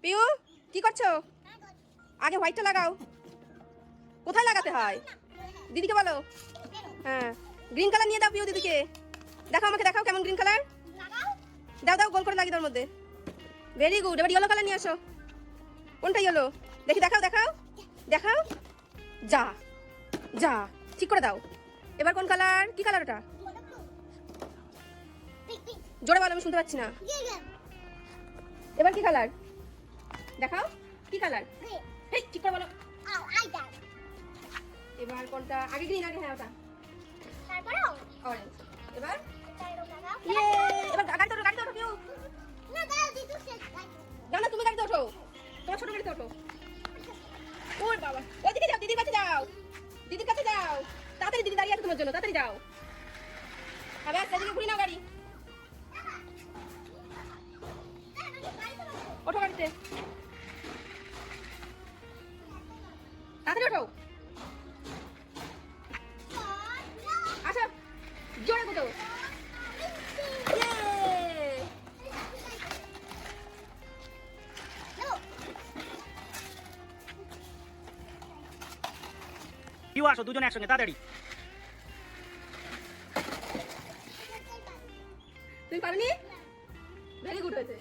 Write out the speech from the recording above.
পিউ কি করছো? আগে হোয়াইটটা লাগাও। কোথায় লাগাতে হয় দিদিকে বলো। হ্যাঁ, গ্রিন কালার নিয়ে দাও পিউ দিদিকে। দেখাও আমাকে, দেখাও কেমন গ্রিন কালার। দাও দাও, গোল করে লাগিয়ে দাও মধ্যে। Very good. এবার ইয়েলো কালার নিয়ে আসো। কোনটা ইয়েলো দেখি, দেখাও দেখাও দেখাও। যা যা, ঠিক করে দাও। এবার কোন কালার? কি কালার ওটা? জোরে বলো, আমি শুনতে পাচ্ছি না। এবার কি কালার দেখাও? কি কালার? এই ঠিক করে বলো। এবার কোনটা? আগে গ্রিন, আগে। হ্যাঁ ওটা। তারপরে অরেঞ্জ। এবার ইয়ে, এবার গাড়িতে ওঠো, গাড়িতে ওঠো পিউ। না দাও দিদি, যাও না তুমি গাড়িতে ওঠো, তোমার ছোট গাড়িতে ওঠো। ওই বাবা, ওইদিকে যাও, দিদির কাছে যাও, দিদির কাছে যাও তাড়াতাড়ি। দিদি দাঁড়িয়ে আছে তোমার জন্য, তাড়াতাড়ি যাও। আবার সেদিকে ঘুরি নাও গাড়ি। ওঠো গাড়িতে, তাড়াতাড়ি ওঠো। আসো, জোরে কোথাও। পিউ আসো, দুজনে একসঙ্গে তাড়াতাড়ি। তুমি পারোনি? ভেরি গুড হয়েছে।